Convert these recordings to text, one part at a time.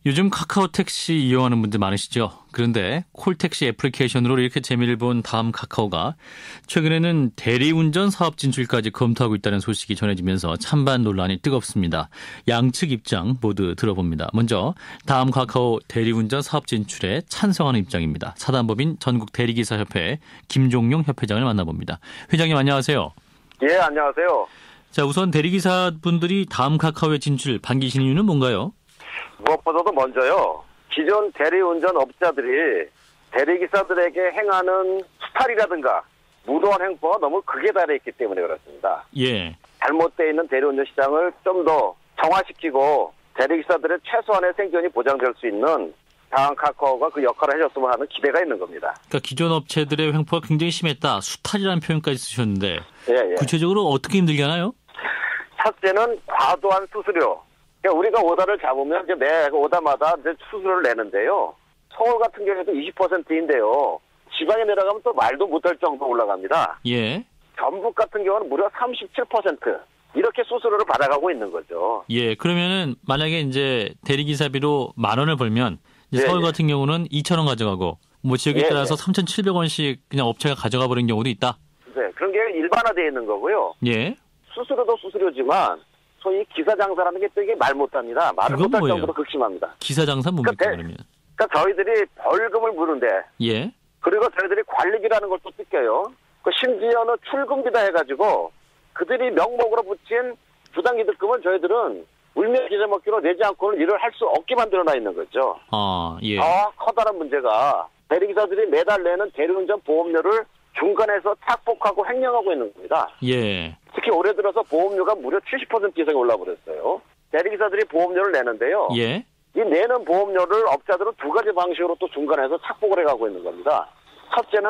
요즘 카카오 택시 이용하는 분들 많으시죠? 그런데 콜택시 애플리케이션으로 이렇게 재미를 본 다음 카카오가 최근에는 대리운전 사업 진출까지 검토하고 있다는 소식이 전해지면서 찬반 논란이 뜨겁습니다. 양측 입장 모두 들어봅니다. 먼저 다음 카카오 대리운전 사업 진출에 찬성하는 입장입니다. 사단법인 전국대리기사협회 김종용 협회장을 만나봅니다. 회장님 안녕하세요. 예, 안녕하세요. 자, 우선 대리기사분들이 다음 카카오에 진출 반기신 이유는 뭔가요? 무엇보다도 먼저요. 기존 대리운전업자들이 대리기사들에게 행하는 수탈이라든가 무도한 행보가 너무 극에 달해 있기 때문에 그렇습니다. 예. 잘못되어 있는 대리운전 시장을 좀 더 정화시키고 대리기사들의 최소한의 생존이 보장될 수 있는 다음 카카오가 그 역할을 해줬으면 하는 기대가 있는 겁니다. 그러니까 기존 업체들의 횡포가 굉장히 심했다. 수탈이라는 표현까지 쓰셨는데 예. 구체적으로 어떻게 힘들게 하나요? 첫째는 과도한 수수료. 그러니까 우리가 오다를 잡으면 이제 매 오다마다 이제 수수료를 내는데요. 서울 같은 경우에도 20%인데요. 지방에 내려가면 또 말도 못할 정도 올라갑니다. 예. 전북 같은 경우는 무려 37% 이렇게 수수료를 받아가고 있는 거죠. 예. 그러면은 만약에 이제 대리기사비로 10,000원을 벌면 이제 서울 같은 경우는 2,000원 가져가고 뭐 지역에 따라서 3,700원씩 그냥 업체가 가져가 버린 경우도 있다. 네. 그런 게 일반화되어 있는 거고요. 예. 수수료도 수수료지만 소위 기사 장사라는 게 또 이게 말 못합니다. 말을 못할 정도로 극심합니다. 기사 장사 뭡니까 그러면? 그러니까 저희들이 벌금을 무는데, 예. 그리고 저희들이 관리비라는 걸 또 뜯겨요. 그 심지어는 출금비다 해가지고 그들이 명목으로 붙인 부당이득금은 저희들은 울며 기자 먹기로 내지 않고는 일을 할 수 없게 만들어놔 있는 거죠. 아, 예. 커다란 문제가 대리기사들이 매달 내는 대리운전 보험료를 중간에서 착복하고 횡령하고 있는 겁니다. 예. 특히 올해 들어서 보험료가 무려 70% 이상이 올라버렸어요. 대리기사들이 보험료를 내는데요. 예. 이 내는 보험료를 업자들은 두 가지 방식으로 또 중간에서 착복을 해가고 있는 겁니다. 첫째는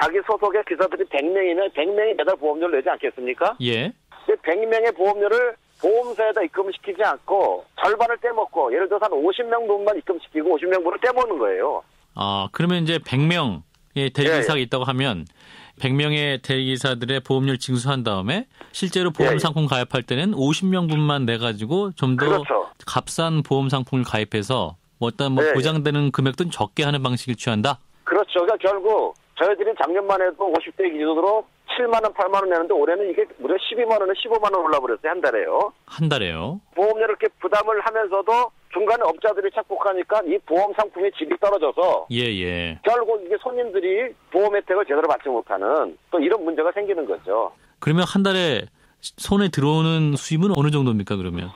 자기 소속의 기사들이 100명이면 100명이 매달 보험료를 내지 않겠습니까? 예. 100명의 보험료를 보험사에다 입금시키지 않고 절반을 떼먹고, 예를 들어서 한 50명 분만 입금시키고 50명 분을 떼먹는 거예요. 아, 그러면 이제 100명의 대리기사가 있다고 하면 100명의 대리기사들의 보험료를 징수한 다음에 실제로 보험 상품 가입할 때는 50명 분만 내가지고 좀 더 그렇죠. 값싼 보험 상품을 가입해서 어떤 보장되는 금액도 적게 하는 방식을 취한다? 그렇죠. 그러니까 결국 저희들이 작년만 해도 50대 기준으로 7만 원, 8만 원 내는데 올해는 이게 무려 12만 원에 15만 원 올라버렸어요. 한 달에요. 한 달에요? 보험료를 이렇게 부담을 하면서도 중간에 업자들이 착복하니까 이 보험 상품의 질이 떨어져서 예. 결국 이게 손님들이 보험 혜택을 제대로 받지 못하는 또 이런 문제가 생기는 거죠. 그러면 한 달에 손에 들어오는 수입은 어느 정도입니까 그러면?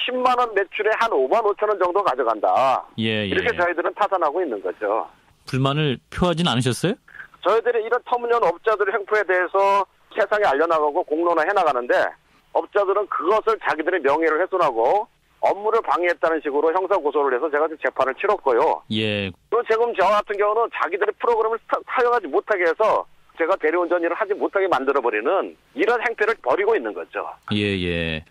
10만 원 매출에 한 5만 5천 원 정도 가져간다. 예. 이렇게 저희들은 타산하고 있는 거죠. 불만을 표하진 않으셨어요? 저희들이 이런 터무니없는 업자들의 행포에 대해서 세상에 알려나가고 공론화 해나가는데, 업자들은 그것을 자기들의 명예를 훼손하고 업무를 방해했다는 식으로 형사고소를 해서 제가 재판을 치렀고요. 예. 또 지금 저 같은 경우는 자기들의 프로그램을 사용하지 못하게 해서 제가 대리운전 일을 하지 못하게 만들어버리는 이런 행태를 벌이고 있는 거죠. 예.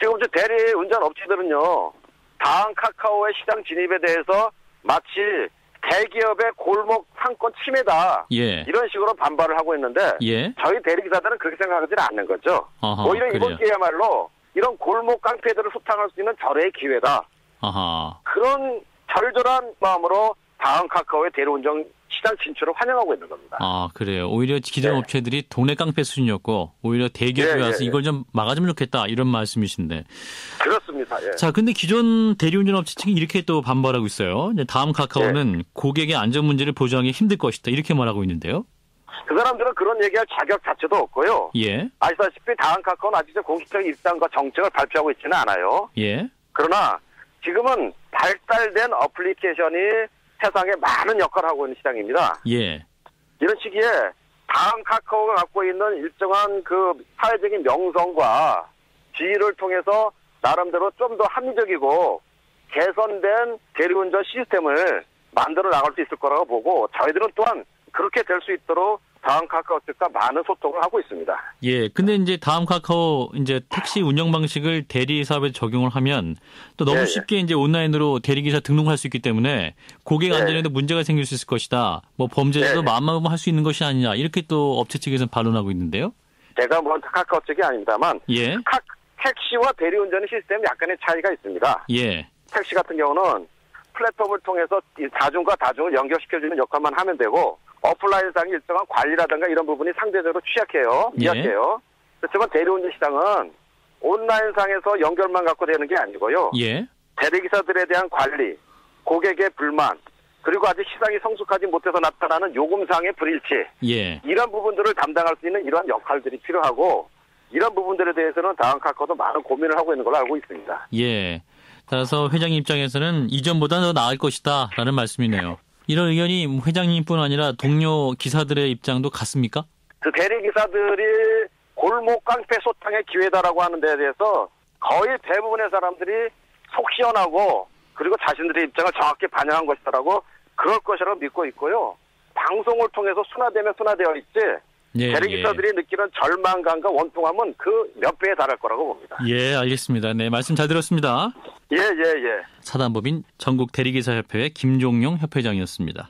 지금 이제 대리운전 업체들은요, 다음 카카오의 시장 진입에 대해서 마치 대기업의 골목 상권 침해다. 예. 이런 식으로 반발을 하고 있는데, 저희 대리기사들은 그렇게 생각하지는 않는 거죠. 오히려 이번 기회야말로 이런 골목 깡패들을 소탕할 수 있는 절호의 기회다. 그런 절절한 마음으로 다음 카카오의 대리운전 시장 진출을 환영하고 있는 겁니다. 아, 그래요. 오히려 기존 업체들이 동네 깡패 수준이었고 오히려 대기업이 와서 이걸 좀 막아주면 좋겠다 이런 말씀이신데. 그렇습니다. 예. 자, 근데 기존 대리운전 업체 측이 이렇게 또 반발하고 있어요. 다음 카카오는 고객의 안전 문제를 보장하기 힘들 것이다 이렇게 말하고 있는데요. 그 사람들은 그런 얘기할 자격 자체도 없고요. 예. 아시다시피 다음 카카오는 아직 공식적인 입장과 정책을 발표하고 있지는 않아요. 예. 그러나 지금은 발달된 어플리케이션이 세상에 많은 역할을 하고 있는 시장입니다. 예. 이런 시기에 다음 카카오가 갖고 있는 일정한 그 사회적인 명성과 지위를 통해서 나름대로 좀 더 합리적이고 개선된 대리운전 시스템을 만들어 나갈 수 있을 거라고 보고, 저희들은 또한 그렇게 될 수 있도록 다음 카카오 측과 많은 소통을 하고 있습니다. 예. 근데 이제 다음 카카오 이제 택시 운영 방식을 대리 사업에 적용을 하면 또 너무 쉽게 이제 온라인으로 대리기사 등록할 수 있기 때문에 고객 안전에도 문제가 생길 수 있을 것이다. 뭐 범죄자도 마음먹으면 할 수 있는 것이 아니냐. 이렇게 또 업체 측에서는 반론하고 있는데요. 제가 뭐 카카오 측이 아닙니다만 택시와 대리운전의 시스템에 약간의 차이가 있습니다. 예. 택시 같은 경우는 플랫폼을 통해서 이 다중과 다중을 연결시켜주는 역할만 하면 되고 오프라인상의 일정한 관리라든가 이런 부분이 상대적으로 취약해요. 미약해요. 그렇지만 대리운전 시장은 온라인상에서 연결만 갖고 되는 게 아니고요. 예. 대리기사들에 대한 관리, 고객의 불만, 그리고 아직 시장이 성숙하지 못해서 나타나는 요금상의 불일치, 예. 이런 부분들을 담당할 수 있는 이러한 역할들이 필요하고 이런 부분들에 대해서는 다음카카오도 많은 고민을 하고 있는 걸로 알고 있습니다. 예. 따라서 회장님 입장에서는 이전보다 더 나을 것이다 라는 말씀이네요. 이런 의견이 회장님뿐 아니라 동료 기사들의 입장도 같습니까? 그 대리기사들이 골목 깡패 소탕의 기회다라고 하는 데에 대해서 거의 대부분의 사람들이 속 시원하고 그리고 자신들의 입장을 정확히 반영한 것이다라고 그럴 것이라고 믿고 있고요. 방송을 통해서 순화되면 순화되어 있지 예, 대리기사들이 느끼는 절망감과 원통함은 그 몇 배에 달할 거라고 봅니다. 예, 알겠습니다. 네, 말씀 잘 들었습니다. 예. 사단법인 전국대리기사협회의 김종용 협회장이었습니다.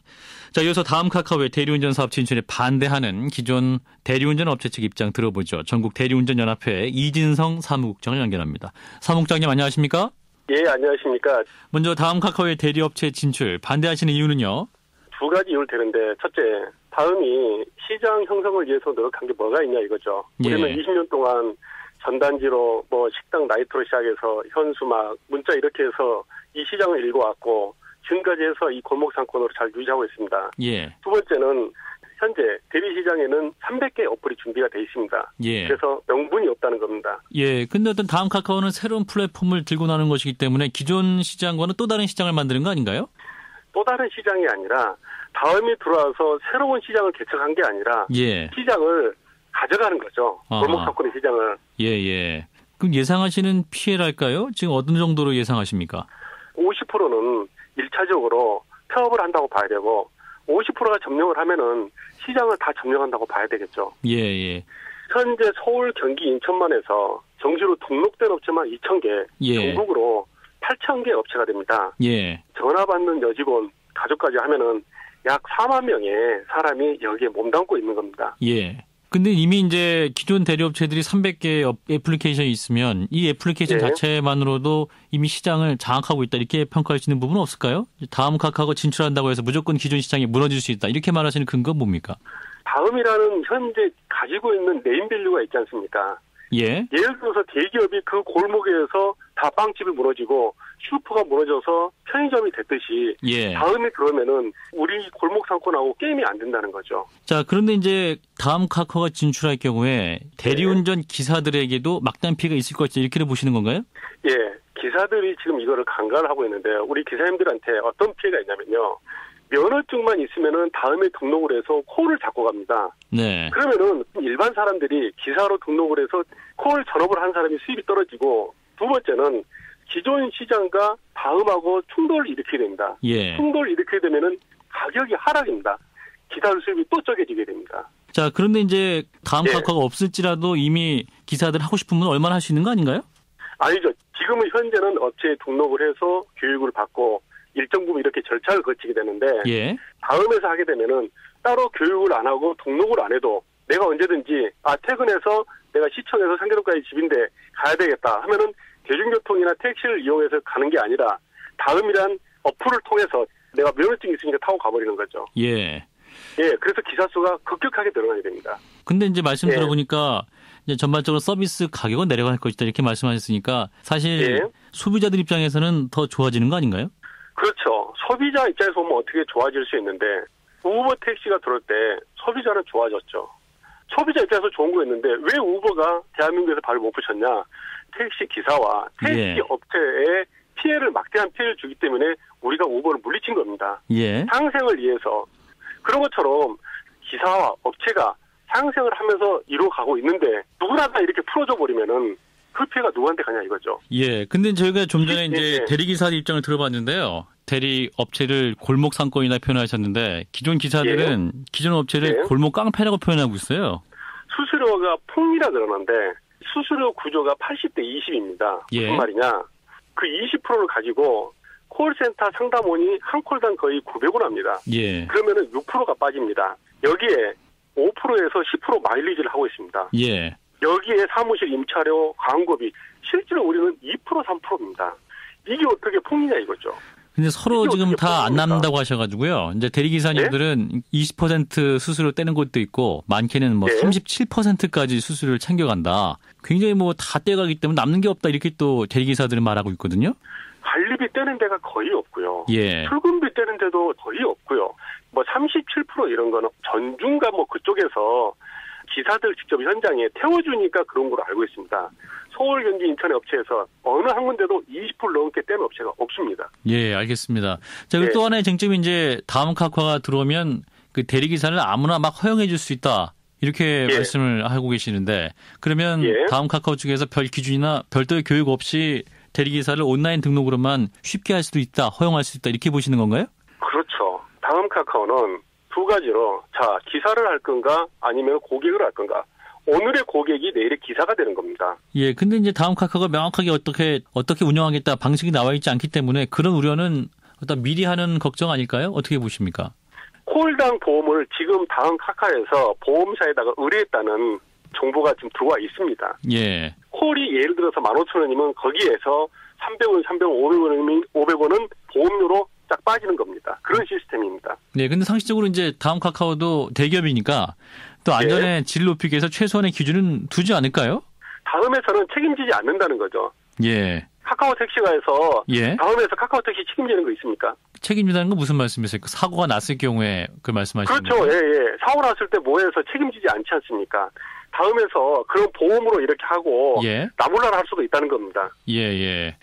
자, 이어서 다음 카카오의 대리운전 사업 진출에 반대하는 기존 대리운전 업체 측 입장 들어보죠. 전국대리운전연합회 이진성 사무국장을 연결합니다. 사무국장님 안녕하십니까? 예, 안녕하십니까. 먼저 다음 카카오의 대리업체 진출 반대하시는 이유는요? 두 가지 이유를 대는데, 첫째, 다음이 시장 형성을 위해서 노력한 게 뭐가 있냐 이거죠. 예. 우리는 20년 동안 전단지로 식당 나이트로 시작해서 현수막, 문자 이렇게 해서 이 시장을 읽어왔고 지금까지 해서 이 골목 상권으로 잘 유지하고 있습니다. 예. 두 번째는 현재 대리시장에는 300개 어플이 준비가 돼 있습니다. 예. 그래서 명분이 없다는 겁니다. 예. 근데 어떤 다음 카카오는 새로운 플랫폼을 들고 나는 것이기 때문에 기존 시장과는 또 다른 시장을 만드는 거 아닌가요? 또 다른 시장이 아니라 다음이 들어와서 새로운 시장을 개척한 게 아니라 예. 시장을 가져가는 거죠. 골목 상권의 시장을. 예. 그럼 예상하시는 피해랄까요? 지금 어느 정도로 예상하십니까? 50%는 1차적으로 폐업을 한다고 봐야 되고 50%가 점령을 하면은 시장을 다 점령한다고 봐야 되겠죠. 예. 현재 서울, 경기, 인천만 해서 정시로 등록된 업체만 2,000개, 예. 전국으로 8,000개 업체가 됩니다. 예. 전화 받는 여직원, 가족까지 하면은 약 4만 명의 사람이 여기에 몸담고 있는 겁니다. 예. 근데 이미 이제 기존 대리업체들이 300개 애플리케이션이 있으면 이 애플리케이션 예. 자체만으로도 이미 시장을 장악하고 있다 이렇게 평가할 수 있는 부분은 없을까요? 다음 카카오가 진출한다고 해서 무조건 기존 시장이 무너질 수 있다 이렇게 말하시는 근거는 뭡니까? 다음이라는 현재 가지고 있는 네임밸류가 있지 않습니까? 예. 예를 들어서 대기업이 그 골목에서 다 빵집이 무너지고 슈퍼가 무너져서 편의점이 됐듯이 예. 다음에 그러면은 우리 골목 상권하고 게임이 안 된다는 거죠. 자, 그런데 이제 다음 카카오가 진출할 경우에 대리운전 기사들에게도 막단 피해가 있을 것 같다 이렇게 보시는 건가요? 예, 기사들이 지금 이거를 간과를 하고 있는데 우리 기사님들한테 어떤 피해가 있냐면요. 면허증만 있으면은 다음에 등록을 해서 콜을 잡고 갑니다. 네. 그러면은 일반 사람들이 기사로 등록을 해서 콜 전업을 한 사람이 수입이 떨어지고 두 번째는 기존 시장과 다음하고 충돌을 일으키게 됩니다. 예. 충돌을 일으키게 되면은 가격이 하락입니다. 기사들 수입이 또 적게지게 됩니다. 자, 그런데 이제 다음 예. 카카오가 없을지라도 이미 기사들 하고 싶으면 얼마나 할 수 있는 거 아닌가요? 아니죠. 지금은 현재는 업체에 등록을 해서 교육을 받고 일정 부분 이렇게 절차를 거치게 되는데 예. 다음에서 하게 되면은 따로 교육을 안 하고 등록을 안 해도 내가 언제든지 퇴근해서 내가 시청에서 상계동까지 집인데 가야 되겠다 하면은 대중교통이나 택시를 이용해서 가는 게 아니라 다음이란 어플을 통해서 내가 면허증이 있으니까 타고 가버리는 거죠. 예. 예, 그래서 기사 수가 급격하게 늘어나게 됩니다. 근데 이제 말씀 예. 들어보니까 이제 전반적으로 서비스 가격은 내려갈 것이다 이렇게 말씀하셨으니까 사실 예. 소비자들 입장에서는 더 좋아지는 거 아닌가요? 그렇죠. 소비자 입장에서 보면 어떻게 좋아질 수 있는데 우버 택시가 들어올 때 소비자는 좋아졌죠. 소비자 입장에서 좋은 거였는데 왜 우버가 대한민국에서 발을 못 붙였냐. 택시 기사와 택시 예. 업체에 피해를 막대한 피해를 주기 때문에 우리가 우버를 물리친 겁니다. 예. 상생을 위해서. 그런 것처럼 기사와 업체가 상생을 하면서 이루어가고 있는데 누구나 다 이렇게 풀어줘 버리면은 그 피해가 누구한테 가냐 이거죠. 예. 근데 저희가 좀 전에 이제 예. 대리기사들 입장을 들어봤는데요. 대리 업체를 골목 상권이나 표현하셨는데 기존 기사들은 기존 업체를 예. 골목 깡패라고 표현하고 있어요. 수수료가 폭리라 그러는데 수수료 구조가 80대 20입니다. 예. 무슨 말이냐. 그 20%를 가지고 콜센터 상담원이 한 콜당 거의 900원 합니다. 예. 그러면은 6%가 빠집니다. 여기에 5%에서 10% 마일리지를 하고 있습니다. 예. 여기에 사무실 임차료, 광고비 실제로 우리는 2% 3%입니다. 이게 어떻게 폭리냐 이거죠. 근데 서로 이게 지금 어떻게 다 안 possible입니까? 남는다고 하셔가지고요. 이제 대리기사님들은 20% 수수료 떼는 곳도 있고 많게는 뭐 네. 37%까지 수수료를 챙겨간다. 굉장히 뭐 다 떼가기 때문에 남는 게 없다 이렇게 또 대리기사들은 말하고 있거든요. 관리비 떼는 데가 거의 없고요. 예. 출근비 떼는 데도 거의 없고요. 뭐 37% 이런 거는 전중과 뭐 그쪽에서 기사들 직접 현장에 태워주니까 그런 걸로 알고 있습니다. 서울, 경기, 인천의 업체에서 어느 한 군데도 20% 넘게 떼는 업체가 없습니다. 예, 알겠습니다. 자, 그리고 네. 또 하나의 쟁점이 이제 다음 카카오가 들어오면 그 대리기사를 아무나 막 허용해 줄 수 있다. 이렇게 예. 말씀을 하고 계시는데 그러면 예. 다음 카카오 측에서 별 기준이나 별도의 교육 없이 대리기사를 온라인 등록으로만 쉽게 할 수도 있다. 허용할 수 있다. 이렇게 보시는 건가요? 그렇죠. 다음 카카오는 두 가지로 자 기사를 할 건가 아니면 고객을 할 건가. 오늘의 고객이 내일의 기사가 되는 겁니다. 예, 근데 이제 다음 카카오가 명확하게 어떻게 운영하겠다 방식이 나와 있지 않기 때문에 그런 우려는 어떤 미리 하는 걱정 아닐까요? 어떻게 보십니까? 콜당 보험을 지금 다음 카카오에서 보험사에다가 의뢰했다는 정보가 지금 들어와 있습니다. 예. 콜이 예를 들어서 15,000원이면 거기에서 300원, 300원, 500원은 보험료로 딱 빠지는 겁니다. 그런 시스템입니다. 네, 근데 상식적으로 이제 다음 카카오도 대기업이니까 또 안전의 질 높이기 위해서 최소한의 기준은 두지 않을까요? 다음에서는 책임지지 않는다는 거죠. 예. 카카오 택시가 해서 예. 다음에서 카카오 택시 책임지는 거 있습니까? 책임지다는 건 무슨 말씀이세요? 사고가 났을 경우에 그 말씀하시는 그렇죠. 거예요? 예, 예. 사고 났을 때 뭐해서 책임지지 않지 않습니까? 다음에서 그런 보험으로 이렇게 하고 예. 나몰라라 할 수도 있다는 겁니다. 예, 예.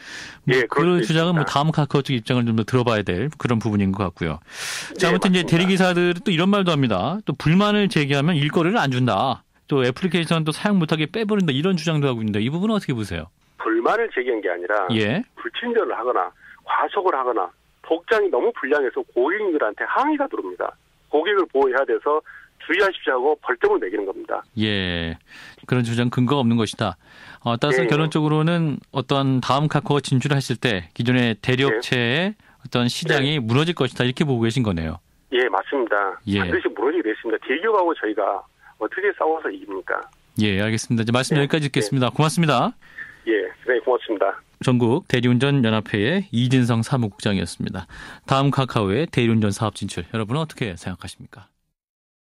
예, 그 그럴 수 주장은 뭐 있습니다. 다음 카카오 측 입장을 좀 더 들어봐야 될 그런 부분인 것 같고요. 자, 네, 아무튼 이제 맞습니다. 대리기사들은 또 이런 말도 합니다. 또 불만을 제기하면 일거리를 안 준다. 또 애플리케이션 또 사용 못하게 빼버린다. 이런 주장도 하고 있는데 이 부분은 어떻게 보세요? 불만을 제기한 게 아니라 예. 불친절을 하거나 과속을 하거나 복장이 너무 불량해서 고객님들한테 항의가 들어옵니다. 고객을 보호해야 돼서 주의하십시오 하고 벌점을 매기는 겁니다. 예. 그런 주장 근거가 없는 것이다. 따라서 네. 결론적으로는 어떤 다음 카카오가 진출했을 때 기존의 대리업체의 어떤 시장이 무너질 것이다. 이렇게 보고 계신 거네요. 예, 맞습니다. 예. 반드시 무너지게 됐습니다. 대기업하고 저희가 어떻게 싸워서 이깁니까? 예, 알겠습니다. 이제 말씀 네. 여기까지 듣겠습니다. 고맙습니다. 예, 네, 고맙습니다. 전국 대리운전연합회의 이진성 사무국장이었습니다. 다음 카카오의 대리운전 사업 진출, 여러분은 어떻게 생각하십니까?